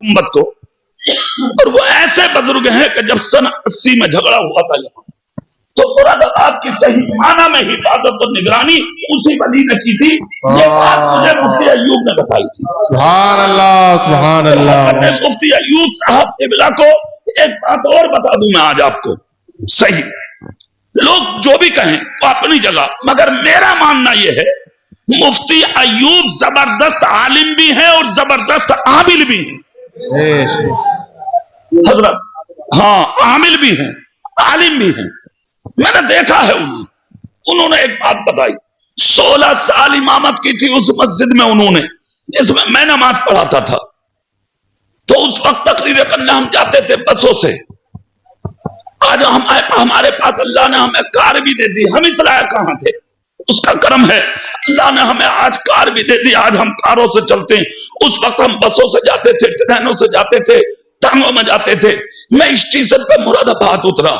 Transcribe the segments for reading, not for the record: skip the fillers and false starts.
उम्मत को। और वो ऐसे बुजुर्ग हैं कि जब सन 80 में झगड़ा हुआ था यहाँ, तो मुरादाबाद की सही माना में हिफाजत और निगरानी उसी वली ने की थी। ये बात मुझे मुफ्ती अय्यूब ने बताई थी। सुभान अल्लाह, सुभान अल्लाह। मुफ्ती अय्यूब साहब क़िबला को एक बात और बता दूं मैं आज आपको, सही लोग जो भी कहें वो अपनी जगह, मगर मेरा मानना यह है मुफ्ती अय्यूब जबरदस्त आलिम भी हैं और जबरदस्त आमिल भी हैं हजरत। हाँ, आमिल भी हैं, आलिम भी हैं। मैंने देखा है उन्होंने एक बात बताई, 16 साल इमामत की थी उस मस्जिद में उन्होंने, जिसमें मैं नमाज पढ़ाता था। तो उस वक्त तकरीर करने हम जाते थे बसों से। आज हमारे पास अल्लाह ने हमें कार भी दे दी, हम इस लायक कहां थे, उसका करम है। अल्लाह ने हमें आज कार भी दे दी, आज हम कारों से चलते हैं। उस वक्त हम बसों से जाते थे, ट्रेनों से जाते थे, टांगों में जाते थे। मैं स्टेशन पे मुरादाबाद उतरा,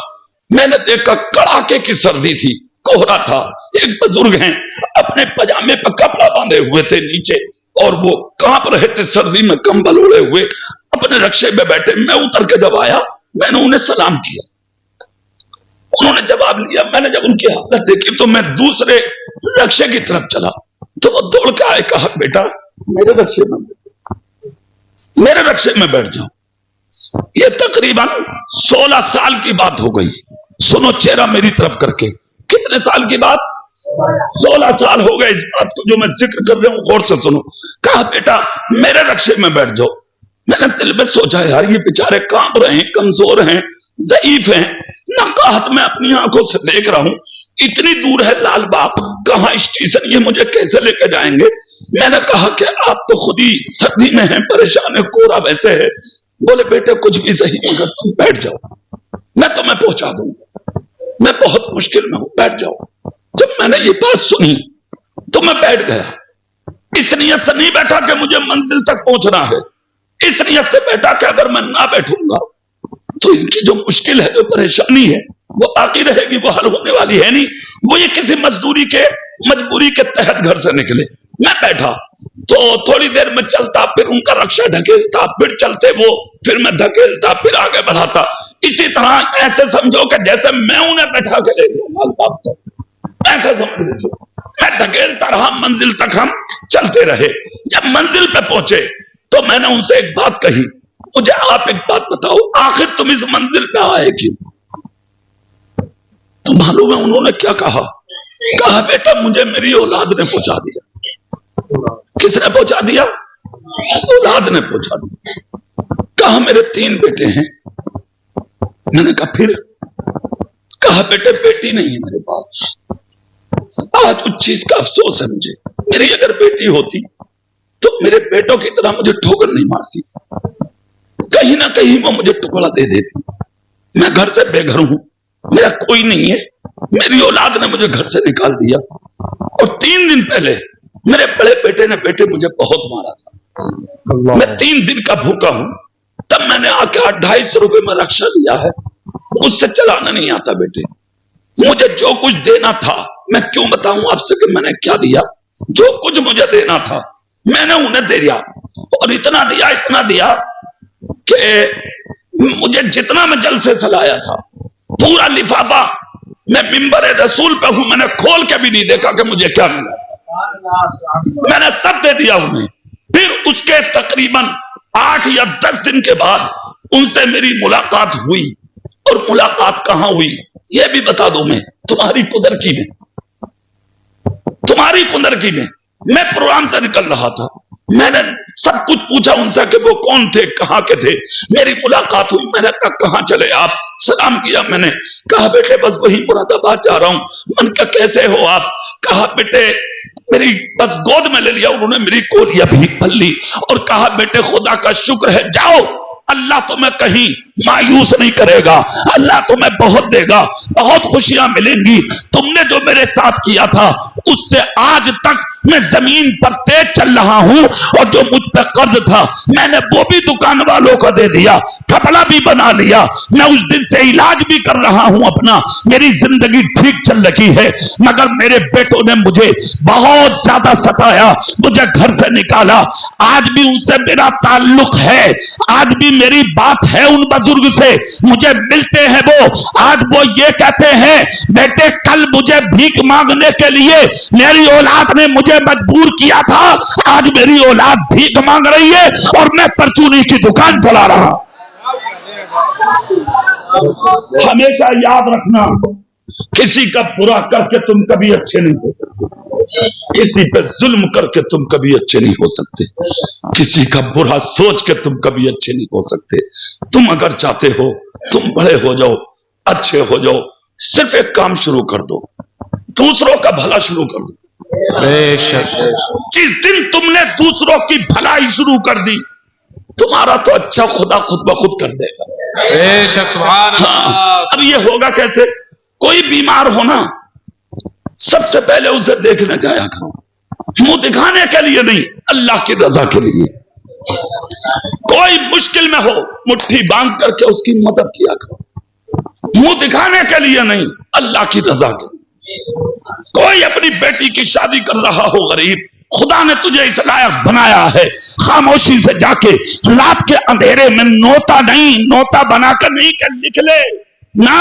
मैंने देखा कड़ाके की सर्दी थी, कोहरा था। एक बुजुर्ग हैं, अपने पजामे पर कपड़ा बांधे हुए थे नीचे, और वो कांप रहे थे सर्दी में, कंबल ओढ़े हुए अपने रक्शे में बैठे। मैं उतर के जब आया, मैंने उन्हें सलाम किया, उन्होंने जवाब लिया। मैंने जब उनकी हालत देखी तो मैं दूसरे रक्शे की तरफ चला, तो वो दौड़ के आए, कहा बेटा मेरे रक्शे में बैठ जाओ। ये तकरीबन 16 साल की बात हो गई। सुनो चेहरा मेरी तरफ करके, कितने साल की बात? 16 साल हो गए इस बात को जो मैं जिक्र कर रहा हूं, गौर से सुनो। कहा बेटा मेरे रक्शे में बैठ जाओ। मैंने दिल में सोचा यार ये बेचारे कांप रहे हैं, कमजोर हैं, ज़ईफ हैं। नकाहत में अपनी आंखों से देख रहा हूं, इतनी दूर है लाल बाग, कहां स्टेशन, ये मुझे कैसे लेके जाएंगे। मैंने कहा कि आप तो खुद ही सर्दी में हैं, परेशान है, कोहरा वैसे है। बोले बेटे कुछ भी सही, मगर तुम बैठ जाओ, मैं तुम्हें पहुंचा दूंगा, मैं बहुत मुश्किल में हूं, बैठ जाओ। जब मैंने ये बात सुनी तो मैं बैठ गया। इस नियत से नहीं बैठा कि मुझे मंजिल तक पहुंचना है, इस नियत से बैठा कि अगर मैं ना बैठूंगा तो इनकी जो मुश्किल है, जो परेशानी है, वो बाकी रहेगी, वो हल होने वाली है नहीं। वो ये किसी मजबूरी के तहत घर से निकले। मैं बैठा तो थोड़ी देर में चलता, फिर उनका रक्षा ढकेलता, फिर चलते वो, फिर मैं धकेलता, फिर आगे बढ़ाता। इसी तरह ऐसे समझो कि जैसे मैं उन्हें बैठा के ले गया, ऐसे समझ लीजिए। मैं धकेलता रहा, मंजिल तक हम चलते रहे। जब मंजिल पे पहुंचे तो मैंने उनसे एक बात कही, मुझे आप एक बात बताओ, आखिर तुम इस मंजिल पे आए क्यों? तो मालूम है उन्होंने क्या कहा? कहा बेटा मुझे मेरी औलाद ने पहुंचा दिया। किसने पहुंचा दिया? औलाद ने पहुंचा दिया। कहा मेरे 3 बेटे हैं। मैंने कहा फिर? कहा बेटे बेटी नहीं है मेरे पास। आज उस चीज का अफसोस है मुझे, मेरी अगर बेटी होती तो मेरे बेटों की तरह मुझे ठोकर नहीं मारती, कहीं ना कहीं वो मुझे टुकड़ा दे देती। मैं घर से बेघर हूं, मेरा कोई नहीं है, मेरी औलाद ने मुझे घर से निकाल दिया। और 3 दिन पहले मेरे बड़े बेटे ने मुझे बहुत मारा था। मैं 3 दिन का भूखा हूं। तब मैंने आके 250 रुपए में रक्षा लिया है। मुझसे चलाना नहीं आता बेटे, मुझे जो कुछ देना था, मैं क्यों बताऊं आपसे कि मैंने क्या दिया। जो कुछ मुझे देना था मैंने उन्हें दे दिया, और इतना दिया कि मुझे जितना मैं जल से सलाया था, पूरा लिफाफा, मैं मिंबर रसूल पे हूं, मैंने खोल के भी नहीं देखा कि मुझे क्या मिला, मैंने सब दे दिया उन्हें। फिर उसके तकरीबन 8 या 10 दिन के बाद उनसे मेरी मुलाकात हुई। और मुलाकात कहां हुई यह भी बता दूं मैं, तुम्हारी कुदरकी में। मैं प्रोग्राम से निकल रहा था, मैंने सब कुछ पूछा उनसे कि वो कौन थे, कहां के थे। मेरी मुलाकात हुई, मैंने कहा कहां चले आप? सलाम किया मैंने, कहा बेटे बस वही मुरादाबाद जा रहा हूं। मन का कैसे हो आप? कहा बेटे मेरी बस गोद में ले लिया उन्होंने, मेरी कोलिया भी पल ली, और कहा बेटे खुदा का शुक्र है, जाओ, अल्लाह तुम्हें कहीं मायूस नहीं करेगा, अल्लाह तुम्हें बहुत देगा, बहुत खुशियां मिलेंगी। तुमने जो मेरे साथ किया था उससे आज तक मैं जमीन पर तेज चल रहा हूं, और जो मुझ पर कर्ज था मैंने वो भी दुकान वालों को दे दिया, कपड़ा भी बना लिया, मैं उस दिन से इलाज भी कर रहा हूं अपना, मेरी जिंदगी ठीक चल रही है, मगर मेरे बेटों ने मुझे बहुत ज्यादा सताया, मुझे घर से निकाला। आज भी उनसे मेरा ताल्लुक है, आज भी मेरी बात है उन बुजुर्ग से, मुझे मिलते हैं वो। आज वो ये कहते हैं, बेटे कल मुझे भीख मांगने के लिए मेरी औलाद ने मुझे मजबूर किया था, आज मेरी औलाद भीख मांग रही है और मैं परचूनी की दुकान चला रहा। हमेशा याद रखना, किसी का बुरा करके तुम कभी अच्छे नहीं हो सकते, किसी पे जुल्म करके तुम कभी अच्छे नहीं हो सकते, किसी का बुरा सोच के तुम कभी अच्छे नहीं हो सकते। तुम अगर चाहते हो तुम बड़े हो जाओ, अच्छे हो जाओ, सिर्फ एक काम शुरू कर दो, दूसरों का भला शुरू कर दो। जिस दिन तुमने दूसरों की भलाई शुरू कर दी, तुम्हारा तो अच्छा खुदा खुद ब खुद कर देगा। हाँ, अब ये होगा कैसे? कोई बीमार हो ना, सबसे पहले उसे देखने जाया करो, मुंह दिखाने के लिए नहीं, अल्लाह की रजा के लिए। कोई मुश्किल में हो, मुट्ठी बांध करके उसकी मदद किया करो, मुंह दिखाने के लिए नहीं, अल्लाह की रजा के लिए। कोई अपनी बेटी की शादी कर रहा हो गरीब, खुदा ने तुझे इस लायक बनाया है, खामोशी से जाके रात के अंधेरे में नोता नहीं, नोता बनाकर नहीं कर निकले ना,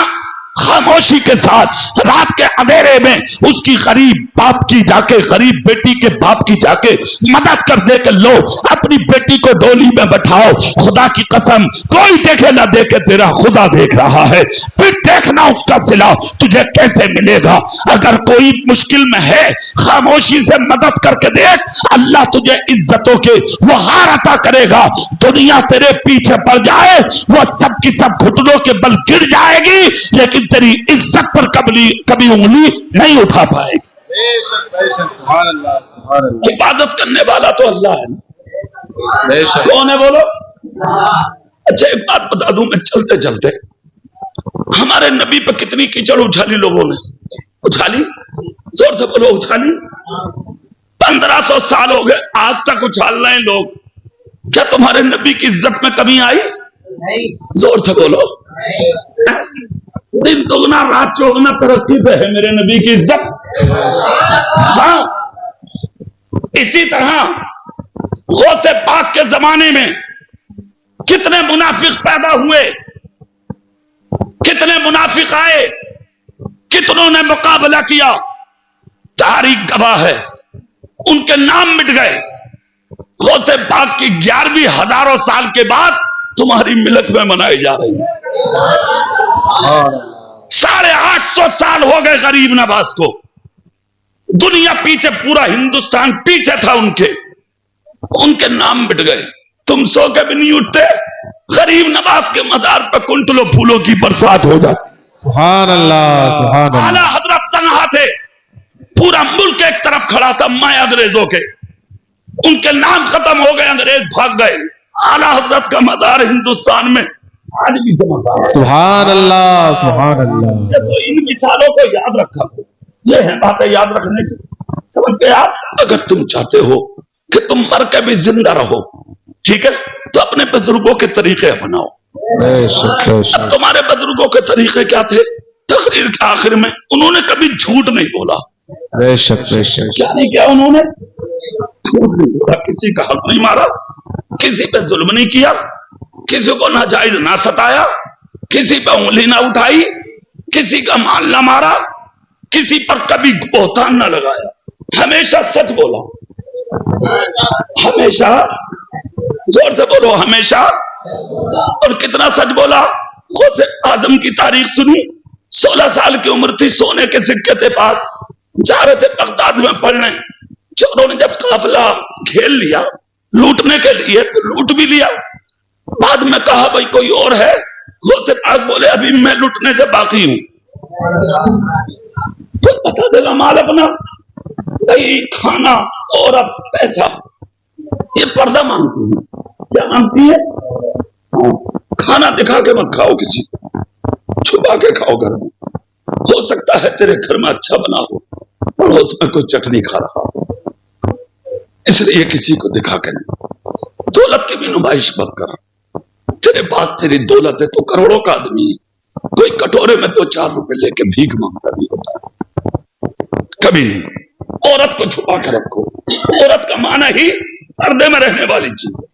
खामोशी के साथ रात के अंधेरे में उसकी गरीब बाप की जाके, गरीब बेटी के बाप की जाके मदद कर दे के लो, अपनी बेटी को डोली में बैठाओ। खुदा की कसम, कोई देखे ना देखे, तेरा खुदा देख रहा है, फिर देखना उसका सिला तुझे कैसे मिलेगा। अगर कोई मुश्किल में है, खामोशी से मदद करके देख, अल्लाह तुझे इज्जतों के वो हार अता करेगा। दुनिया तेरे पीछे पड़ जाए, वो सब की सब घुटनों के बल गिर जाएगी, लेकिन तेरी इज्जत पर कभी उंगली नहीं उठा पाएगी। हिफाजत करने वाला तो अल्लाह है। कौन है बोलो? अच्छा एक बात बता दूं, मैं चलते चलते हमारे नबी पर कितनी कीचड़ उछाली लोगों ने, उछाली, जोर से बोलो उछाली। 1500 साल हो गए, आज तक उछाल रहे हैं लोग। क्या तुम्हारे नबी की इज्जत में कमी आई? नहीं। जोर से बोलो। दिन दोगुना रात चौगुना तरक्की पे है मेरे नबी की इज्जत। हाँ, इसी तरह गौसे पाक के जमाने में कितने मुनाफिक पैदा हुए, कितने मुनाफिक आए, कितनों ने मुकाबला किया, तारीख गवाह है, उनके नाम मिट गए। गौसे पाक की 11वीं हजारों साल के बाद तुम्हारी मिलत में मनाई जा रही है। 850 साल हो गए गरीब नवाज को, दुनिया पीछे, पूरा हिंदुस्तान पीछे था उनके नाम मिट गए। तुम सो के भी नहीं उठते, गरीब नवाज के मजार पर कुंटलों फूलों की बरसात हो जाती। सुभान अल्लाह, सुभान अल्लाह। आला हजरत तन्हा थे, पूरा मुल्क एक तरफ खड़ा था माए अंग्रेजों के, उनके नाम खत्म हो गए, अंग्रेज भाग गए। आला हजरत का मजार हिंदुस्तान में आज भी जमा था। सुभान अल्लाह, सुभान अल्लाह। तो इन मिसालों को याद रखा, ये है बातें याद रखने की। समझ गए आप? अगर तुम चाहते हो कि तुम मर के भी जिंदा रहो, ठीक है, तो अपने बुजुर्गों के तरीके अपनाओ। अब तुम्हारे बुजुर्गों के तरीके क्या थे? तकरीर के आखिर में उन्होंने कभी झूठ नहीं बोला। क्या नहीं किया उन्होंने? झूठ नहीं बोला, किसी का हक नहीं मारा, किसी पे जुल्म नहीं किया, किसी को नाजायज ना सताया, किसी पे उंगली ना उठाई, किसी का माल ना मारा, किसी पर कभी बोहतान ना लगाया, हमेशा सच बोला, हमेशा, जोर से बोलो, हमेशा। और कितना सच बोला? गौसे आजम की तारीख सुनी, 16 साल की उम्र थी, सोने के सिक्के थे पास, जा रहे थे बगदाद में पढ़ने, चोरों ने जब काफिला घेर लिया लूटने के लिए, तो लूट भी लिया। बाद में कहा भाई कोई और है, गौसे पाक बोले अभी मैं लूटने से बाकी हूं, तो बता देगा माल अपना। भाई खाना, औरत, पैसा, ये पर्दा मांगती है। क्या मांगती है? खाना दिखा के मत खाओ, किसी छुपा के खाओ घर में। हो सकता है तेरे घर में अच्छा बना हो, पड़ोस में कोई चटनी खा रहा हो, इसलिए किसी को दिखा के नहीं। दौलत की भी नुमाइश मत कर, تیرے پاس تیری دولت ہے، تو کروڑوں کا آدمی ہے، کوئی کٹورے میں تو 4 روپے لے کے بھیک مانگتا بھی ہوتا ہے، کبھی نہیں۔ عورت کو چھپا کے رکھو، عورت کا معنی ہی پردے میں رہنے والی چیز ہے۔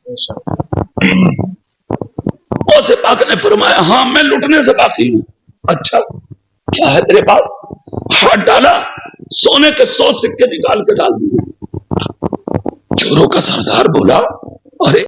اسے پاک نے فرمایا ہاں میں لٹنے سے باقی ہوں۔ اچھا کیا ہے تیرے پاس؟ ہاتھ ڈالا، سونے کے 100 سکے نکال کے ڈال دیے۔ چوروں کا سردار بولا